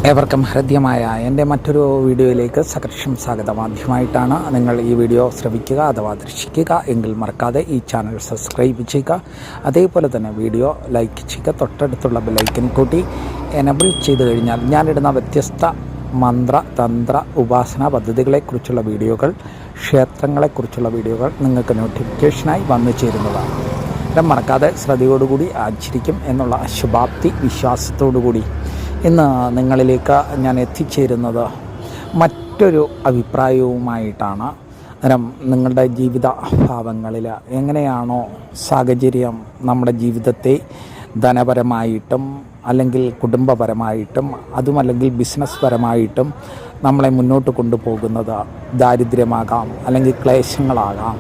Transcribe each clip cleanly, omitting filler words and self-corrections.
ഏവർക്കും ഹൃദ്യമായ എൻ്റെ മറ്റൊരു വീഡിയോയിലേക്ക് സകർഷം സ്വാഗതം. ആദ്യമായിട്ടാണ് നിങ്ങൾ ഈ വീഡിയോ ശ്രവിക്കുക അഥവാ ദർശിക്കുക എങ്കിൽ മറക്കാതെ ഈ ചാനൽ സബ്സ്ക്രൈബ് ചെയ്യുക. അതേപോലെ തന്നെ വീഡിയോ ലൈക്ക് ചെയ്യുക. തൊട്ടടുത്തുള്ള ബെല്ലൈക്കൻ കൂട്ടി എനബിൾ ചെയ്ത് കഴിഞ്ഞാൽ ഞാനിടുന്ന വ്യത്യസ്ത മന്ത്ര തന്ത്ര ഉപാസന പദ്ധതികളെക്കുറിച്ചുള്ള വീഡിയോകൾ, ക്ഷേത്രങ്ങളെക്കുറിച്ചുള്ള വീഡിയോകൾ നിങ്ങൾക്ക് നോട്ടിഫിക്കേഷനായി വന്നു ചേരുന്നതാണ്. മറക്കാതെ ശ്രദ്ധയോടുകൂടി ആചരിക്കും എന്നുള്ള ശുഭാപ്തി വിശ്വാസത്തോടുകൂടി ഇന്ന് നിങ്ങളിലേക്ക് ഞാൻ എത്തിച്ചേരുന്നത് മറ്റൊരു അഭിപ്രായവുമായിട്ടാണ്. അന്നേരം നിങ്ങളുടെ ജീവിത ഭാവങ്ങളിൽ എങ്ങനെയാണോ സാഹചര്യം നമ്മുടെ ജീവിതത്തെ ധനപരമായിട്ടും അല്ലെങ്കിൽ കുടുംബപരമായിട്ടും അതുമല്ലെങ്കിൽ ബിസിനസ് പരമായിട്ടും നമ്മളെ മുന്നോട്ട് കൊണ്ടുപോകുന്നത്, ദാരിദ്ര്യമാകാം അല്ലെങ്കിൽ ക്ലേശങ്ങളാകാം,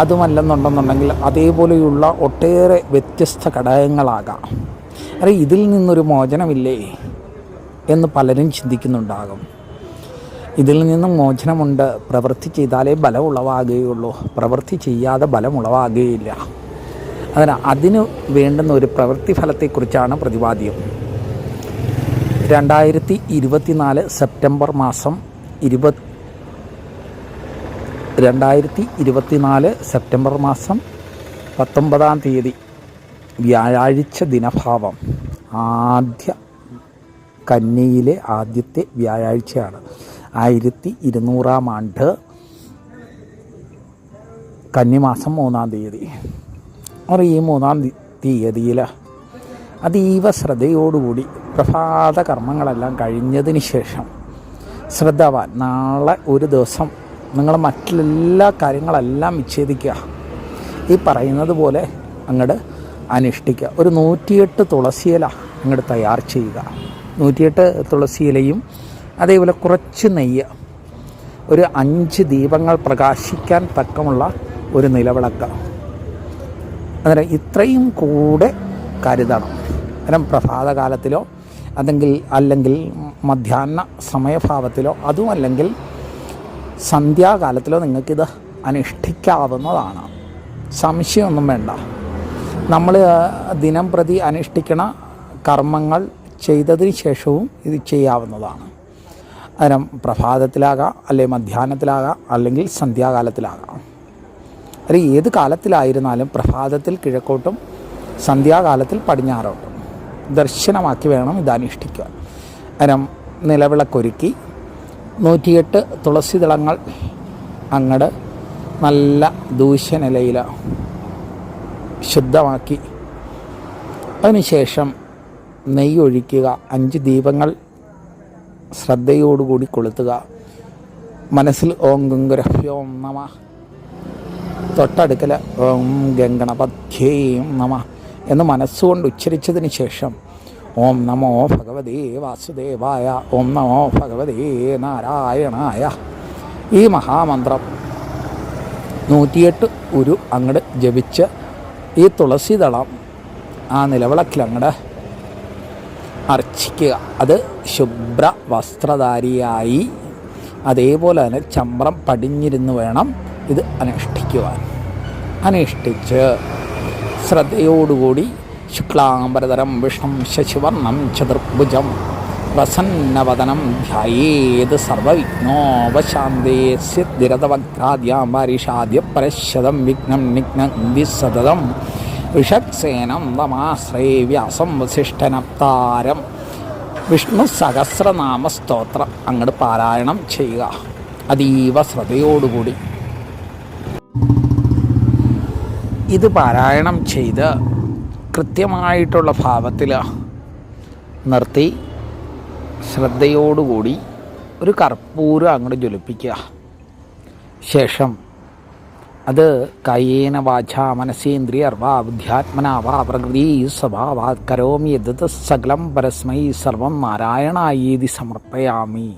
അതുമല്ലെന്നുണ്ടെന്നുണ്ടെങ്കിൽ അതേപോലെയുള്ള ഒട്ടേറെ വ്യത്യസ്ത ഘടകങ്ങളാകാം. ഇതിൽ നിന്നൊരു മോചനമില്ലേ എന്ന് പലരും ചിന്തിക്കുന്നുണ്ടാകും. ഇതിൽ നിന്നും മോചനമുണ്ട്. പ്രവൃത്തി ചെയ്താലേ ബലം ഉളവാകുകയുള്ളൂ. പ്രവൃത്തി ചെയ്യാതെ ബലം ഉളവാകുകയില്ല. അതിന് വേണ്ടുന്ന ഒരു പ്രവൃത്തി ഫലത്തെക്കുറിച്ചാണ് പ്രതിപാദ്യം. 2024 സെപ്റ്റംബർ മാസം 19 തീയതി വ്യാഴാഴ്ച ദിനഭാവം. ആദ്യ കന്നിയിലെ ആദ്യത്തെ വ്യാഴാഴ്ചയാണ്. 1200 ആണ്ട് കന്നിമാസം 3 തീയതി. ഈ 3 തീയതിയിൽ അതീവ ശ്രദ്ധയോടുകൂടി പ്രഭാത കർമ്മങ്ങളെല്ലാം കഴിഞ്ഞതിന് ശേഷം ശ്രദ്ധാവാൻ നാളെ ഒരു ദിവസം നിങ്ങൾ മറ്റെല്ലാ കാര്യങ്ങളെല്ലാം വിച്ഛേദിക്കുക. ഈ പറയുന്നത് പോലെ അങ്ങോട്ട് അനുഷ്ഠിക്കുക. ഒരു 108 തുളസിയില അങ്ങോട്ട് തയ്യാർ ചെയ്യുക. 108 തുളസിയിലയും അതേപോലെ കുറച്ച് നെയ്യ്, ഒരു 5 ദീപങ്ങൾ പ്രകാശിക്കാൻ തക്കമുള്ള ഒരു നിലവിളക്ക്. അന്നേരം ഇത്രയും കൂടെ കരുതണം. അന്നേരം പ്രഭാതകാലത്തിലോ അല്ലെങ്കിൽ മധ്യാഹ്ന സമയഭാവത്തിലോ അതുമല്ലെങ്കിൽ സന്ധ്യാകാലത്തിലോ നിങ്ങൾക്കിത് അനുഷ്ഠിക്കാവുന്നതാണ്. സംശയമൊന്നും വേണ്ട. നമ്മൾ ദിനം പ്രതി അനുഷ്ഠിക്കണ കർമ്മങ്ങൾ ചെയ്തതിന് ശേഷവും ഇത് ചെയ്യാവുന്നതാണ്. അന്നേരം പ്രഭാതത്തിലാകാം, അല്ലെങ്കിൽ മധ്യാഹ്നത്തിലാകാം, അല്ലെങ്കിൽ സന്ധ്യാകാലത്തിലാകാം. ഏത് കാലത്തിലായിരുന്നാലും പ്രഭാതത്തിൽ കിഴക്കോട്ടും സന്ധ്യാകാലത്തിൽ പടിഞ്ഞാറോട്ടും ദർശനമാക്കി വേണം ഇത് അനുഷ്ഠിക്കുക. അന്നേരം നിലവിളക്കൊരുക്കി 108 തുളസി ദളങ്ങൾ അങ്ങട് നല്ല ദൂഷ്യനിലയിൽ ശുദ്ധമാക്കി അതിനുശേഷം നെയ്യ് ഒഴിക്കുക. 5 ദീപങ്ങൾ ശ്രദ്ധയോടുകൂടി കൊളുത്തുക. മനസ്സിൽ ഓം ഗംഗരഭ്യോം നമ, തൊട്ടടുക്കൽ ഓം ഗംഗണപധ്യേം നമ എന്ന് മനസ്സുകൊണ്ട് ഉച്ചരിച്ചതിന് ശേഷം ഓം നമോ ഭഗവതേ വാസുദേവായ, ഓം നമോ ഭഗവതേ നാരായണായ ഈ മഹാമന്ത്രം 108 ഉരു അങ്ങോട്ട് ജപിച്ച് ഈ തുളസിദളം ആ നിലവിളക്കിൽ അങ്ങോട്ട് അർച്ചിക്കുക. അത് ശുഭ്ര വസ്ത്രധാരിയായി അതേപോലെ തന്നെ ചമ്രം പടിഞ്ഞിരുന്ന് വേണം ഇത് അനുഷ്ഠിക്കുവാൻ. അനുഷ്ഠിച്ച് ശ്രദ്ധയോടുകൂടി ശുക്ലാംബരധരം വിഷ്ണും ശശിവർണം ചതുർഭുജം പ്രസന്നവദനം ധ്യായേത് സർവവിഘ്നോപശാന്തേ സിദ്ധിരഥവക്രാദ്യാംബരീഷാദ്യ പരശതം വിഘ്നം നിഘ്നന്തി സതതം ഋഷക്സേനം നമാശ്രയേ വ്യാസം വസിഷ്ഠനപ്താരം വിഷ്ണു സഹസ്രനാമ സ്തോത്രം അങ്ങോട്ട് പാരായണം ചെയ്യുക. അതീവ ശ്രദ്ധയോടുകൂടി ഇത് പാരായണം ചെയ്ത് കൃത്യമായിട്ടുള്ള ഭാവത്തിൽ നിർത്തി ശ്രദ്ധയോടുകൂടി ഒരു കർപ്പൂരം അങ്ങോട്ട് ജ്വലിപ്പിക്കുക. ശേഷം അത് കയേന വാച മനസേന്ദ്രിയർവാ ബുദ്ധ്യാത്മനാ വാ പ്രകൃതി സ്വഭാവാത് കരോമി യദ് സകലം പരസ്മൈ സർവം നാരായണായേതി സമർപ്പയാമി,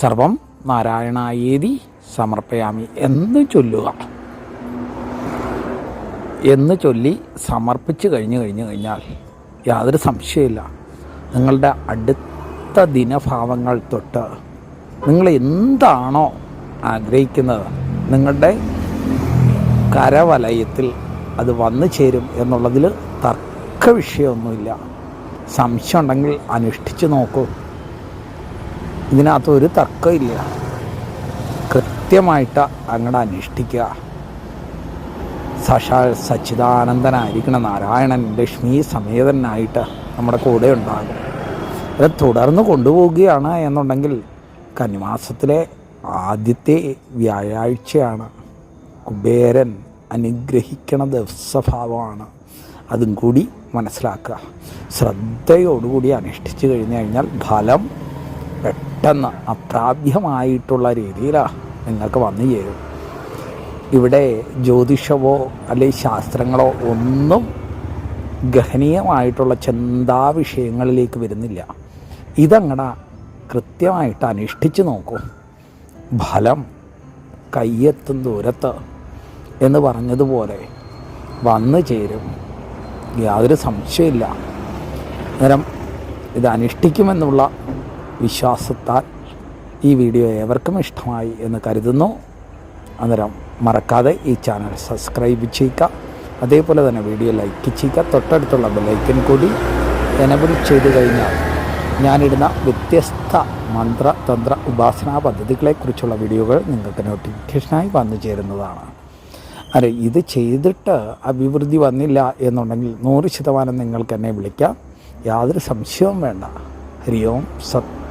സർവം നാരായണായേതി സമർപ്പയാമി എന്ന് ചൊല്ലുക. എന്ന് ചൊല്ലി സമർപ്പിച്ച് കഴിഞ്ഞാൽ യാതൊരു സംശയമില്ല, നിങ്ങളുടെ അടുത്ത ദിനഭാവങ്ങൾ തൊട്ട് നിങ്ങൾ എന്താണോ ആഗ്രഹിക്കുന്നത് നിങ്ങളുടെ കരവലയത്തിൽ അത് വന്നു ചേരും എന്നുള്ളതിൽ തർക്ക വിഷയമൊന്നുമില്ല. സംശയം ഉണ്ടെങ്കിൽ അനുഷ്ഠിച്ച് നോക്കൂ. ഇതിനകത്തൊരു തർക്കമില്ല. കൃത്യമായിട്ട് അങ്ങോട്ട് അനുഷ്ഠിക്കുക. സാക്ഷാൽ സച്ചിദാനന്ദനായിരിക്കണം നാരായണൻ ലക്ഷ്മി സമേതനായിട്ട് നമ്മുടെ കൂടെ ഉണ്ടാകും. അത് തുടർന്ന് കൊണ്ടുപോവുകയാണ് എന്നുണ്ടെങ്കിൽ കന്നിമാസത്തിലെ ആദ്യത്തെ വ്യാഴാഴ്ചയാണ്. കുബേരൻ അനുഗ്രഹിക്കണ ദിവസഭാവമാണ്. അതും കൂടി മനസ്സിലാക്കുക. ശ്രദ്ധയോടുകൂടി അനുഷ്ഠിച്ചു കഴിഞ്ഞു കഴിഞ്ഞാൽ ഫലം പെട്ടെന്ന് അപ്രാപ്യമായിട്ടുള്ള രീതിയിലാണ് നിങ്ങൾക്ക് വന്നു ചേരും. ഇവിടെ ജ്യോതിഷമോ അല്ലെങ്കിൽ ശാസ്ത്രങ്ങളോ ഒന്നും ഗഹനീയമായിട്ടുള്ള ചിന്താവിഷയങ്ങളിലേക്ക് വരുന്നില്ല. ഇതങ്ങടെ കൃത്യമായിട്ട് അനുഷ്ഠിച്ച് നോക്കൂ. ഫലം കയ്യെത്തും ദൂരത്ത് എന്ന് പറഞ്ഞതുപോലെ വന്നു ചേരും. യാതൊരു സംശയമില്ല. അന്നേരം ഇത് അനുഷ്ഠിക്കുമെന്നുള്ള വിശ്വാസത്താൽ ഈ വീഡിയോ ഏവർക്കും ഇഷ്ടമായി എന്ന് കരുതുന്നു. അന്നേരം മറക്കാതെ ഈ ചാനൽ സബ്സ്ക്രൈബ് ചെയ്യുക. അതേപോലെ തന്നെ വീഡിയോ ലൈക്ക് ചെയ്യുക. തൊട്ടടുത്തുള്ള ബെല്ലൈക്കൻ കൂടി എനബിൾ ചെയ്ത് കഴിഞ്ഞാൽ ഞാനിടുന്ന വ്യത്യസ്ത മന്ത്ര തന്ത്ര ഉപാസനാ പദ്ധതികളെക്കുറിച്ചുള്ള വീഡിയോകൾ നിങ്ങൾക്ക് നോട്ടിഫിക്കേഷനായി വന്നു ചേരുന്നതാണ്. അതെ, ഇത് ചെയ്തിട്ട് അഭിവൃദ്ധി വന്നില്ല എന്നുണ്ടെങ്കിൽ 100% നിങ്ങൾക്ക് എന്നെ വിളിക്കാം. യാതൊരു സംശയവും വേണ്ട. ഹരി ഓം സത്.